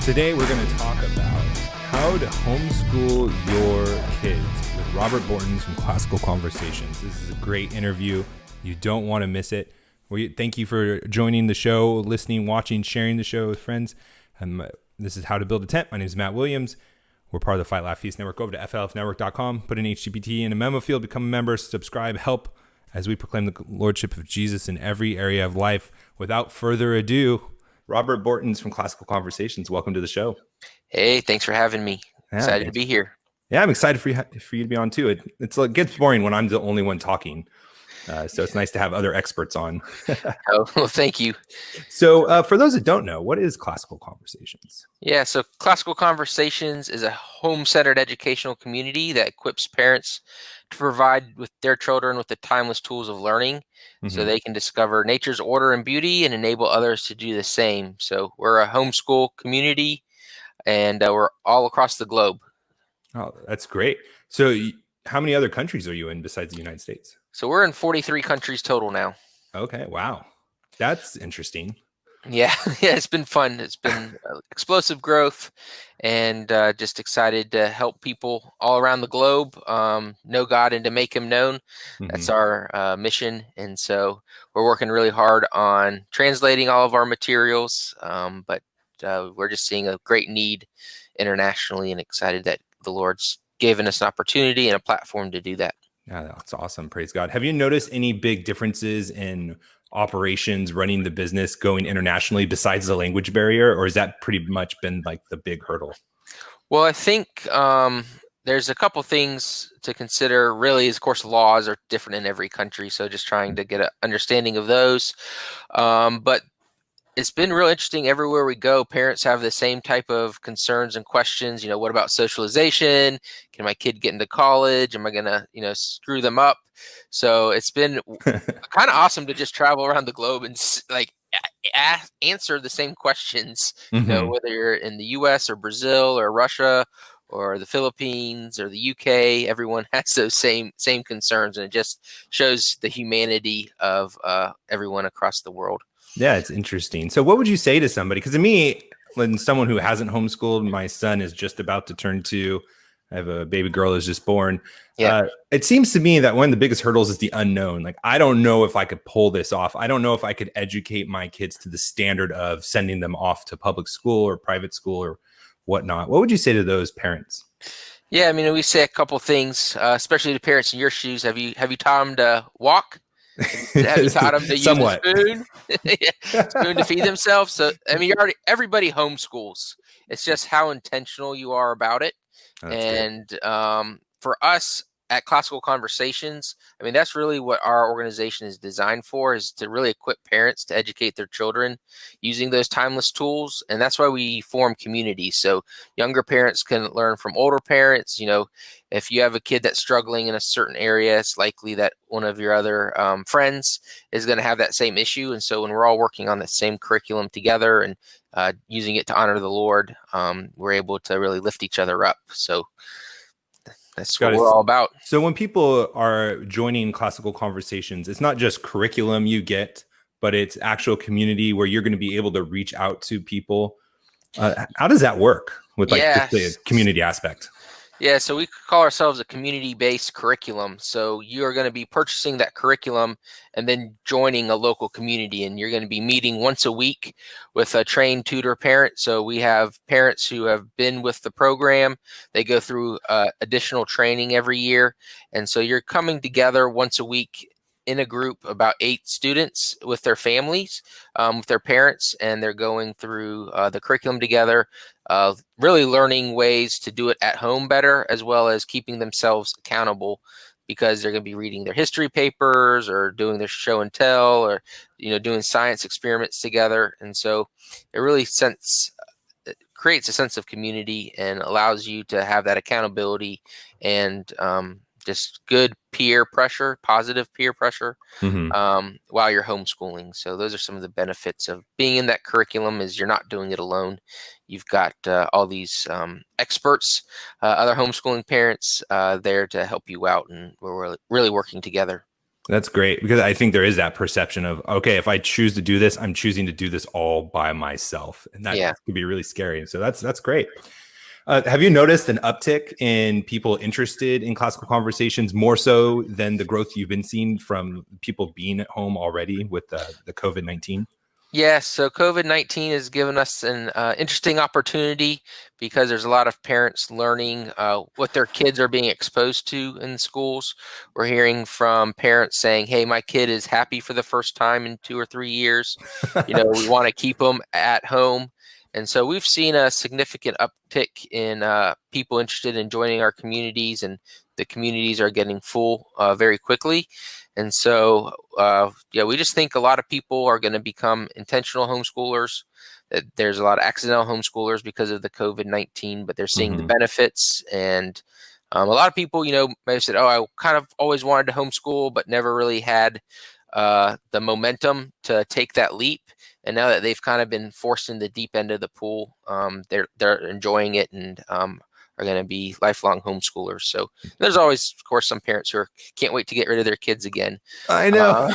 Today we're going to talk about how to homeschool your kids with Robert Bortins from Classical Conversations. This is a great interview. You don't want to miss it. Thank you for joining the show, listening, watching, sharing the show with friends. This is How to Build a Tent. My name is Matt Williams. We're part of the Fight Laugh Feast Network. Go over to flfnetwork.com, put in HTTP in a memo field, become a member, subscribe, help as we proclaim the Lordship of Jesus in every area of life. Without further ado, Robert Bortins from Classical Conversations. Welcome to the show. Hey, thanks for having me. Excited to be here. Yeah, I'm excited for you to be on too. It gets boring when I'm the only one talking. So it's nice to have other experts on. Oh, well, thank you. So for those that don't know, what is Classical Conversations? Yeah, so Classical Conversations is a home-centered educational community that equips parents to provide with their children with the timeless tools of learning so they can discover nature's order and beauty and enable others to do the same. So we're a homeschool community, and we're all across the globe. Oh, that's great. So how many other countries are you in besides the United States? So we're in 43 countries total now. Okay, wow. That's interesting. Yeah, it's been fun. It's been explosive growth, and just excited to help people all around the globe know God and to make Him known. That's our mission, and so we're working really hard on translating all of our materials, but we're just seeing a great need internationally and excited that the Lord's given us an opportunity and a platform to do that. Yeah, that's awesome. Praise God. Have you noticed any big differences in operations, running the business, going internationally besides the language barrier, or has that pretty much been like the big hurdle? Well, I think there's a couple things to consider. Really, of course, laws are different in every country, so just trying to get an understanding of those. But it's been real interesting. Everywhere we go, parents have the same type of concerns and questions. What about socialization? Can my kid get into college? Am I going to, screw them up? So it's been kind of awesome to just travel around the globe and answer the same questions, whether you're in the US or Brazil or Russia or the Philippines or the UK, everyone has those same concerns. And it just shows the humanity of everyone across the world. Yeah, it's interesting. So what would you say to somebody? Because to me, when someone who hasn't homeschooled, my son is just about to turn 2. I have a baby girl who's just born. Yeah. It seems to me that one of the biggest hurdles is the unknown. Like, I don't know if I could pull this off. I don't know if I could educate my kids to the standard of sending them off to public school or private school or whatnot. What would you say to those parents? Yeah, I mean, we say a couple things, especially to parents in your shoes. Have you taught them to walk? Have you taught them to use a spoon? Spoon to feed themselves? So, I mean, everybody homeschools. It's just how intentional you are about it. That's for us at Classical Conversations, I mean, that's really what our organization is designed for, is to really equip parents to educate their children using those timeless tools. And that's why we form communities. So younger parents can learn from older parents. If you have a kid that's struggling in a certain area, it's likely that one of your other friends is going to have that same issue. And so when we're all working on the same curriculum together and using it to honor the Lord, we're able to really lift each other up. So that's what we're all about. So when people are joining Classical Conversations, it's not just curriculum you get, but it's actual community where you're going to be able to reach out to people. How does that work with the community aspect? Yeah, so we call ourselves a community-based curriculum. So you are going to be purchasing that curriculum and then joining a local community, and you're going to be meeting once a week with a trained tutor parent. So we have parents who have been with the program. They go through additional training every year. And so you're coming together once a week in a group, about 8 students with their families, with their parents, and they're going through the curriculum together, really learning ways to do it at home better, as well as keeping themselves accountable, because they're going to be reading their history papers or doing their show and tell, or doing science experiments together. And so it really creates a sense of community and allows you to have that accountability and just good peer pressure, positive peer pressure, while you're homeschooling. So those are some of the benefits of being in that curriculum, is you're not doing it alone. You've got all these experts, other homeschooling parents there to help you out, and we're really working together. That's great because I think there is that perception of, okay, if I choose to do this, I'm choosing to do this all by myself. And that Yeah. can be really scary. So that's great. Have you noticed an uptick in people interested in classical conversations more so than the growth you've been seeing from people being at home already with the COVID-19? Yes, so COVID-19 has given us an interesting opportunity because there's a lot of parents learning what their kids are being exposed to in schools. We're hearing from parents saying, "Hey, my kid is happy for the first time in 2 or 3 years. We want to keep them at home." And so we've seen a significant uptick in people interested in joining our communities, and the communities are getting full very quickly. And so, yeah, we just think a lot of people are going to become intentional homeschoolers. That there's a lot of accidental homeschoolers because of the COVID-19, but they're seeing the Hmm. benefits. And a lot of people, may have said, "Oh, I kind of always wanted to homeschool, but never really had the momentum to take that leap." And now that they've kind of been forced in the deep end of the pool, they're enjoying it and are going to be lifelong homeschoolers. So there's always, of course, some parents who can't wait to get rid of their kids again. I know. Uh,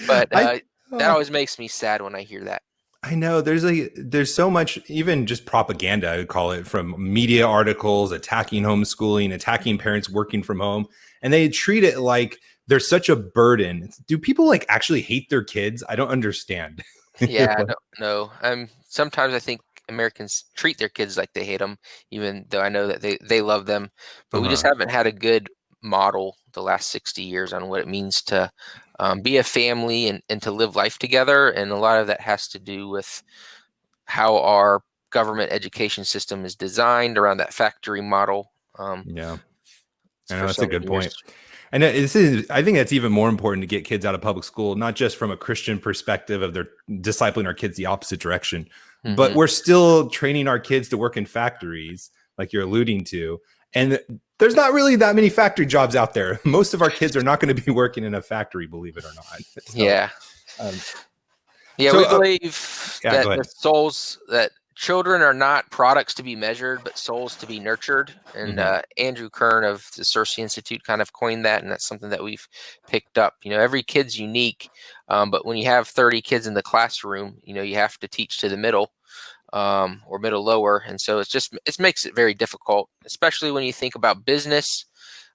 but I that uh, always makes me sad when I hear that. I know there's so much, even just propaganda, I would call it, from media articles attacking homeschooling, attacking parents working from home, and they treat it like they're such a burden. Do people like actually hate their kids? I don't understand. Yeah, no. Sometimes I think Americans treat their kids like they hate them, even though I know that they love them. But we just Uh-huh. haven't had a good model the last 60 years on what it means to be a family and to live life together. And a lot of that has to do with how our government education system is designed around that factory model Yeah, I know for that's so a many good point. years. And I think that's even more important to get kids out of public school, not just from a Christian perspective of their discipling our kids the opposite direction, but Hmm. we're still training our kids to work in factories, like you're alluding to. And there's not really that many factory jobs out there. Most of our kids are not going to be working in a factory, believe it or not. So, Yeah. um, Yeah, so we believe yeah, that go ahead. that children are not products to be measured, but souls to be nurtured. And Hmm. Andrew Kern of the Cersei Institute kind of coined that, and that's something that we've picked up. Every kid's unique, but when you have 30 kids in the classroom, you have to teach to the middle or middle lower, and so it makes it very difficult, especially when you think about business.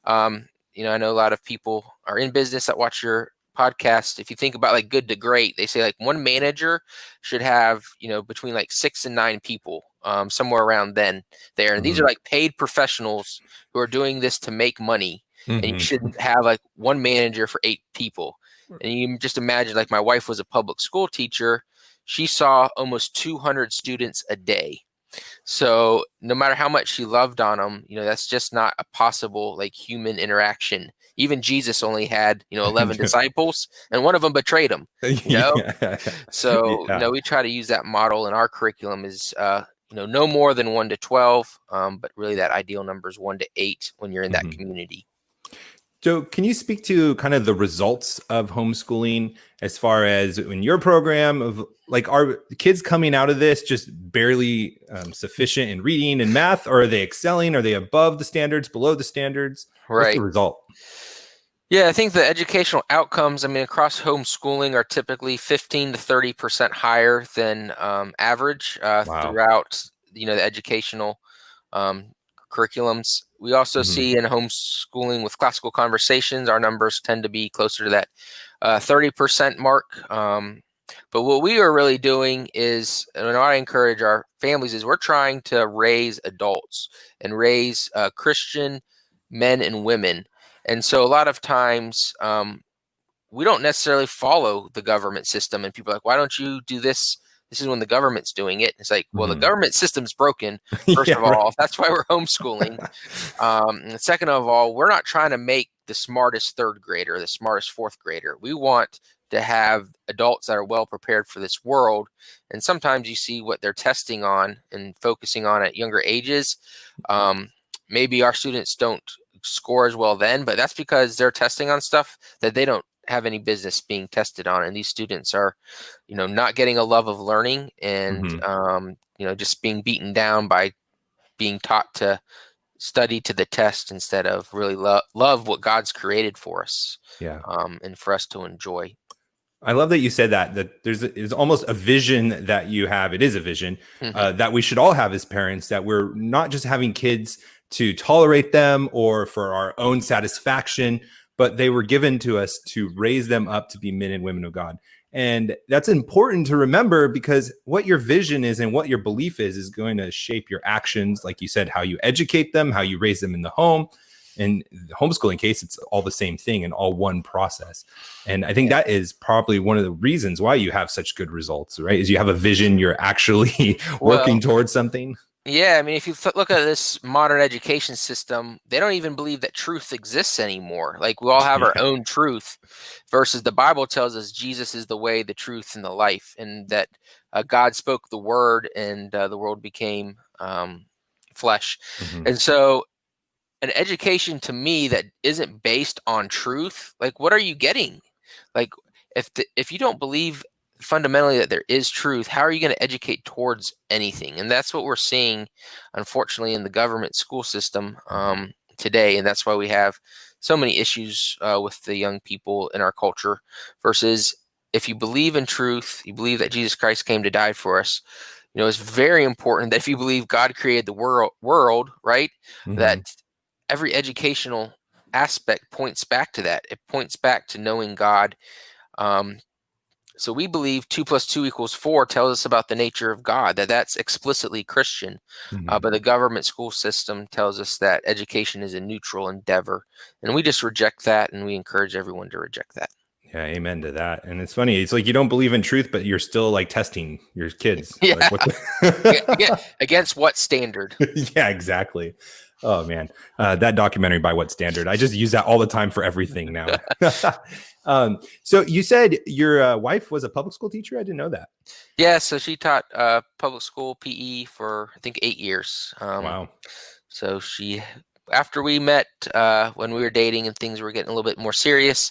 I know a lot of people are in business that watch your podcast. If you think about like good to great, they say like one manager should have, between like 6 and 9 people, somewhere around there. And these are Hmm. like paid professionals who are doing this to make money. And you Hmm. shouldn't have like one manager for 8 people. And you just imagine like my wife was a public school teacher. She saw almost 200 students a day. So no matter how much she loved on them, that's just not a possible like human interaction. Even Jesus only had, 11 disciples, and one of them betrayed him, you know? Yeah. So, Yeah. we try to use that model in our curriculum is, no more than 1 to 12, but really that ideal number is 1 to 8 when you're in that Mhm. community. So, can you speak to kind of the results of homeschooling as far as in your program of like, are kids coming out of this just barely sufficient in reading and math, or are they excelling? Are they above the standards, below the standards? What's the Right. result? Yeah, I think the educational outcomes, across homeschooling are typically 15 to 30% higher than average Wow. throughout, the educational um, curriculums. We also Hmm. see in homeschooling with classical conversations, our numbers tend to be closer to that 30% mark. But what we are really doing is, and what I encourage our families is, we're trying to raise adults and raise Christian men and women. And so a lot of times we don't necessarily follow the government system, and people are like, why don't you do this? This is when the government's doing it. It's like, well, the Hmm. government system's broken, first Yeah. of Right. all. That's why we're homeschooling. And second of all, we're not trying to make the smartest third grader, the smartest fourth grader. We want to have adults that are well prepared for this world. And sometimes you see what they're testing on and focusing on at younger ages. Um, Maybe our students don't score as well then, but that's because they're testing on stuff that they don't have any business being tested on. And these students are, not getting a love of learning and, Hmm. just being beaten down by being taught to study to the test instead of really love what God's created for us, Yeah. and for us to enjoy. I love that you said that there's almost a vision that you have. It is a vision Hmm. that we should all have as parents, that we're not just having kids to tolerate them or for our own satisfaction, but they were given to us to raise them up to be men and women of God. And that's important to remember, because what your vision is and what your belief is going to shape your actions. Like you said, how you educate them, how you raise them in the home. In the homeschooling case, it's all the same thing and all one process. And I think Yeah. that is probably one of the reasons why you have such good results, right? Is you have a vision, you're actually Well, working towards something. yeah, I mean, if you look at this modern education system, they don't even believe that truth exists anymore. Like, we all have our Yeah. own truth, versus the Bible tells us Jesus is the way, the truth, and the life, and that God spoke the word, and the world became flesh. Mhm. And so, an education to me that isn't based on truth, like, what are you getting? Like, if you don't believe fundamentally that there is truth, how are you going to educate towards anything? And that's what we're seeing, unfortunately, in the government school system today. And that's why we have so many issues with the young people in our culture. Versus, if you believe in truth, you believe that Jesus Christ came to die for us. It's very important that if you believe God created the world, right, that Mhm. every educational aspect points back to that. It points back to knowing God. Um, so we believe 2 + 2 = 4 tells us about the nature of God, that's explicitly Christian. Mhm. But the government school system tells us that education is a neutral endeavor. And we just reject that, and we encourage everyone to reject that. Yeah, amen to that. And it's funny, it's like you don't believe in truth, but you're still like testing your kids. Like Yeah. what Again, against what standard? yeah, exactly. Oh man, that documentary, By What Standard? I just use that all the time for everything now. So you said your wife was a public school teacher. I didn't know that. Yeah, so she taught public school PE for, I think, 8 years. Wow. So after we met, when we were dating and things were getting a little bit more serious,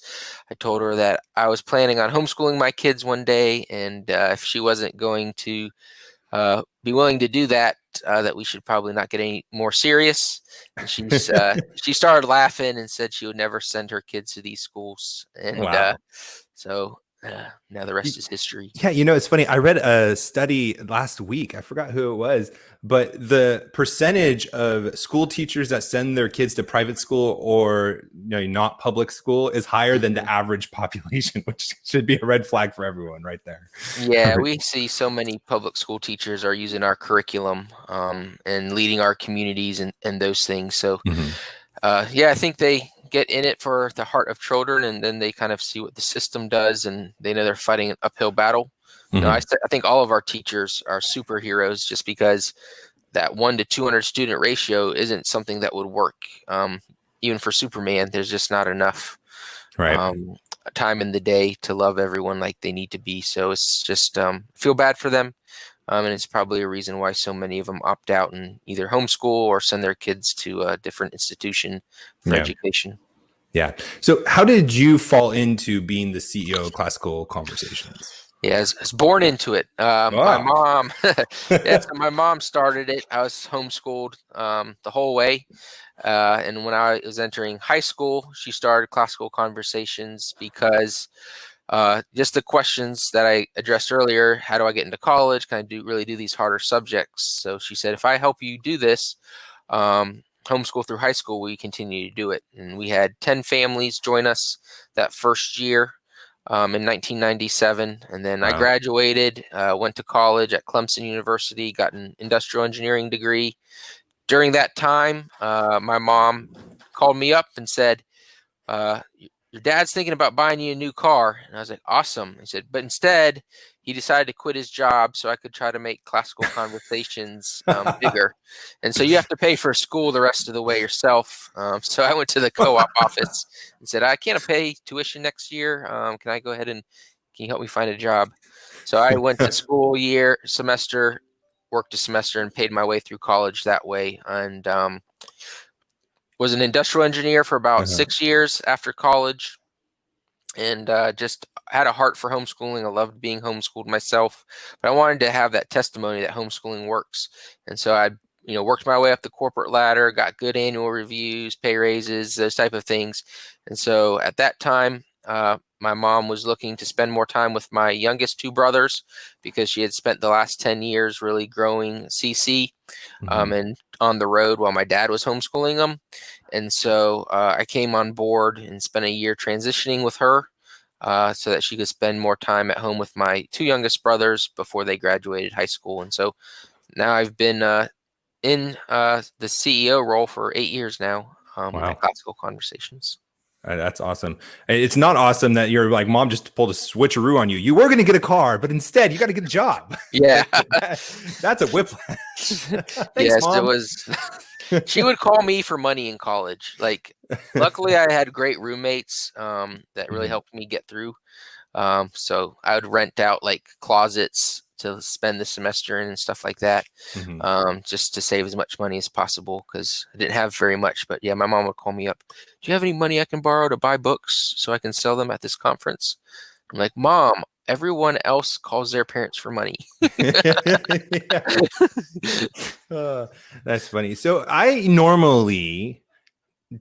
I told her that I was planning on homeschooling my kids one day, and if she wasn't going to be willing to do that, that we should probably not get any more serious. And she started laughing and said she would never send her kids to these schools. And Wow. so now the rest is history. Yeah, it's funny. I read a study last week. I forgot who it was, but the percentage of school teachers that send their kids to private school or not public school is higher than Mhm. the average population, which should be a red flag for everyone right there. Yeah, we see so many public school teachers are using our curriculum and leading our communities and those things. So, Mhm. yeah, I think they get in it for the heart of children, and then they kind of see what the system does, and they know they're fighting an uphill battle. Mhm. I think all of our teachers are superheroes, just because that 1 to 200 student ratio isn't something that would work. Even for Superman, there's just not enough Right. um, time in the day to love everyone like they need to be. So it's just feel bad for them. And it's probably a reason why so many of them opt out and either homeschool or send their kids to a different institution for Yeah. education. Yeah. So how did you fall into being the CEO of Classical Conversations? Yeah, I was born into it. My Oh. mom, yeah, so my mom started it. I was homeschooled the whole way. And when I was entering high school, she started Classical Conversations because just the questions that I addressed earlier. How do I get into college? Can I really do these harder subjects? So she said, if I help you do this, homeschool through high school, we continue to do it. And we had 10 families join us that first year in 1997. And then I Wow. graduated, went to college at Clemson University, got an industrial engineering degree. During that time, my mom called me up and said, your dad's thinking about buying you a new car. And I was like, awesome. He said, but instead, he decided to quit his job so I could try to make Classical Conversations bigger. And so you have to pay for school the rest of the way yourself. So I went to the co-op office and said, I can't pay tuition next year. Can I go ahead and can you help me find a job? So I went to school semester, worked a semester, and paid my way through college that way. And was an industrial engineer for about Uh-huh. 6 years after college, and just had a heart for homeschooling. I loved being homeschooled myself, but I wanted to have that testimony that homeschooling works. And so I worked my way up the corporate ladder, got good annual reviews, pay raises, those type of things. And so at that time, my mom was looking to spend more time with my youngest two brothers because she had spent the last 10 years really growing CC and on the road while my dad was homeschooling them. And so I came on board and spent a year transitioning with her so that she could spend more time at home with my two youngest brothers before they graduated high school. And so now I've been in the CEO role for 8 years now at Wow. Classical Conversations. That's awesome. It's not awesome that your like mom just pulled a switcheroo on you. You were going to get a car, but instead you got to get a job. Yeah. That's a whiplash. Thanks, Yes, it Mom. was. She would call me for money in college. Like, luckily, I had great roommates that really helped me get through. So I would rent out like closets to spend the semester in and stuff like that, just to save as much money as possible because I didn't have very much. But yeah, my mom would call me up. Do you have any money I can borrow to buy books so I can sell them at this conference? I'm like, Mom, everyone else calls their parents for money. That's funny. So I normally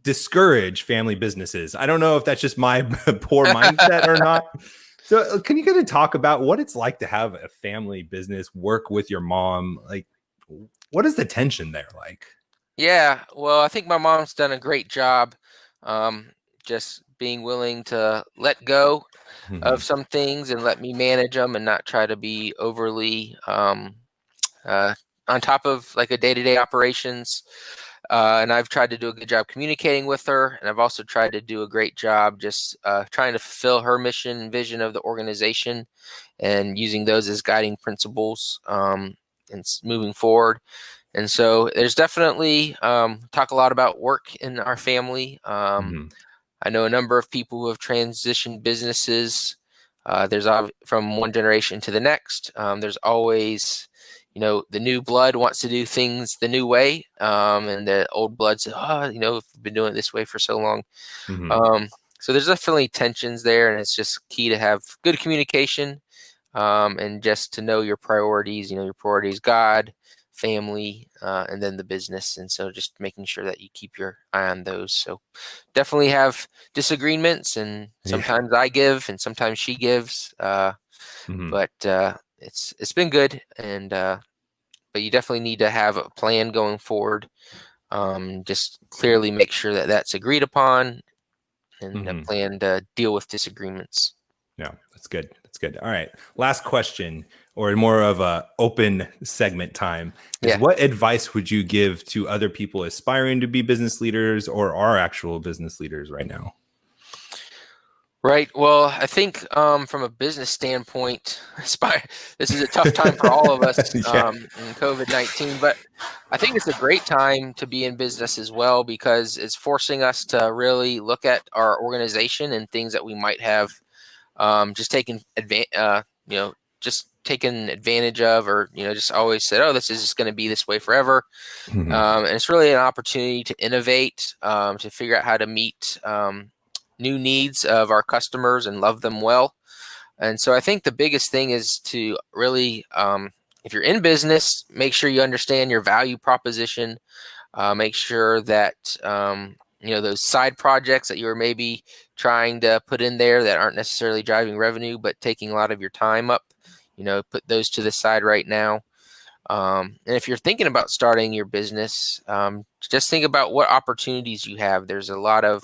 discourage family businesses. I don't know if that's just my poor mindset or not. So can you kind of talk about what it's like to have a family business, work with your mom? Like, what is the tension there like? Yeah, well, I think my mom's done a great job just being willing to let go of some things and let me manage them and not try to be overly uh, on top of like a day-to-day operations. And I've tried to do a good job communicating with her, and I've also tried to do a great job just trying to fulfill her mission and vision of the organization and using those as guiding principles and moving forward. And so there's definitely talk a lot about work in our family. I know a number of people who have transitioned businesses. There's from one generation to the next. There's always, the new blood wants to do things the new way, and the old blood says, we've been doing it this way for so long. So there's definitely tensions there, and it's just key to have good communication and just to know your priorities. Your priorities: God, family, and then the business. And so just making sure that you keep your eye on those. So definitely have disagreements, and sometimes I give and sometimes she gives, but it's been good. And but you definitely need to have a plan going forward. Just clearly make sure that that's agreed upon and a plan to deal with disagreements. Yeah, that's good. That's good. All right. Last question, or more of a open segment time, is what advice would you give to other people aspiring to be business leaders or are actual business leaders right now? Right. Well, I think from a business standpoint, this is a tough time for all of us in COVID-19, but I think it's a great time to be in business as well because it's forcing us to really look at our organization and things that we might have just taken advantage of, or just always said, oh, this is just going to be this way forever. And it's really an opportunity to innovate, to figure out how to meet new needs of our customers and love them well. And so I think the biggest thing is to really, if you're in business, make sure you understand your value proposition. Make sure that those side projects that you were maybe trying to put in there that aren't necessarily driving revenue but taking a lot of your time up, put those to the side right now. And if you're thinking about starting your business, just think about what opportunities you have. There's a lot of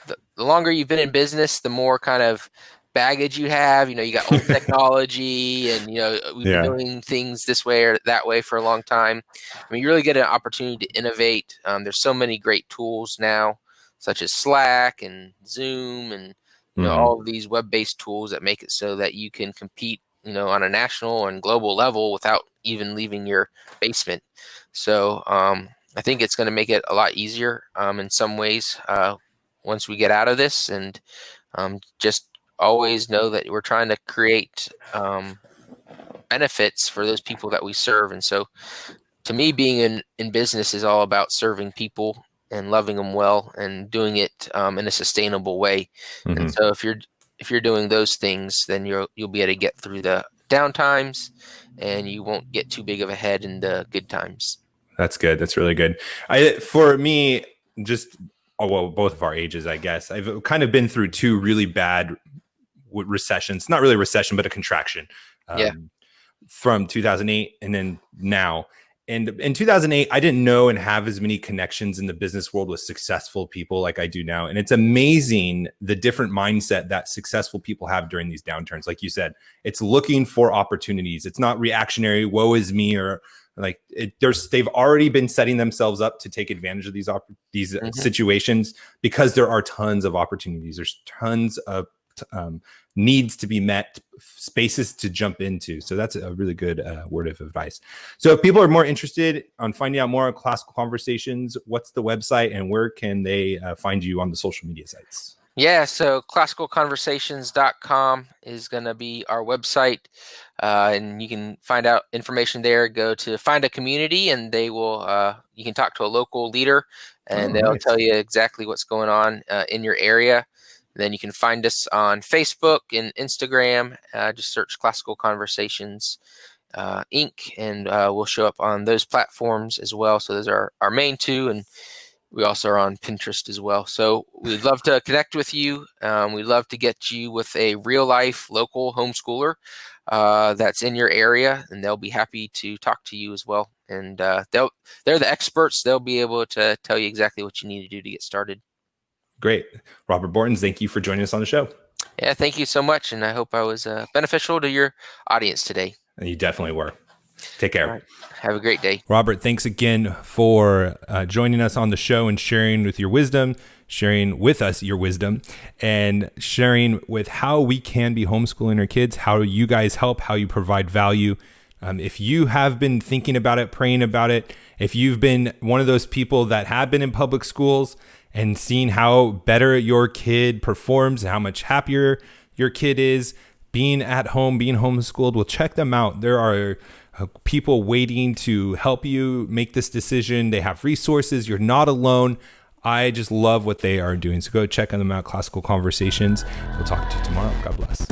the longer you've been in business, the more kind of baggage you have. You got old technology, and we've been doing things this way or that way for a long time. I mean, you really get an opportunity to innovate. There's so many great tools now, such as Slack and Zoom, and all of these web-based tools that make it so that you can compete, on a national and global level without even leaving your basement. So I think it's going to make it a lot easier in some ways once we get out of this, and just always know that we're trying to create benefits for those people that we serve. And so to me, being in business is all about serving people and loving them well and doing it in a sustainable way. And so if you're doing those things, then you'll be able to get through the down times and you won't get too big of a head in the good times. That's good. That's really good. For me, just well, both of our ages, I guess. I've kind of been through two really bad recessions. Not really a recession, but a contraction. Yeah. From 2008 and then now. And in 2008, I didn't know and have as many connections in the business world with successful people like I do now. And it's amazing the different mindset that successful people have during these downturns. Like you said, it's looking for opportunities. It's not reactionary, woe is me, or like they've already been setting themselves up to take advantage of these situations, because there are tons of opportunities. There's tons of needs to be met, spaces to jump into. So that's a really good word of advice. So if people are more interested on finding out more on Classical Conversations, what's the website and where can they find you on the social media sites? Yeah, so classicalconversations.com is going to be our website, and you can find out information there. Go to find a community, and they will. You can talk to a local leader, and they'll tell you exactly what's going on in your area. Then you can find us on Facebook and Instagram. Just search Classical Conversations Inc. and we'll show up on those platforms as well. So those are our main two, and we also are on Pinterest as well. So we'd love to connect with you. We'd love to get you with a real life local homeschooler that's in your area, and they'll be happy to talk to you as well. And they're the experts. They'll be able to tell you exactly what you need to do to get started. Great. Robert Bortins, thank you for joining us on the show. Yeah, thank you so much. And I hope I was beneficial to your audience today. You definitely were. Take care. All right. Have a great day. Robert, thanks again for joining us on the show and sharing with us your wisdom, and sharing with how we can be homeschooling our kids, how you guys help, how you provide value. If you have been thinking about it, praying about it, if you've been one of those people that have been in public schools and seen how better your kid performs, how much happier your kid is being at home, being homeschooled, well, check them out. There are people waiting to help you make this decision. They have resources. You're not alone. I just love what they are doing. So go check them out, Classical Conversations. We'll talk to you tomorrow. God bless.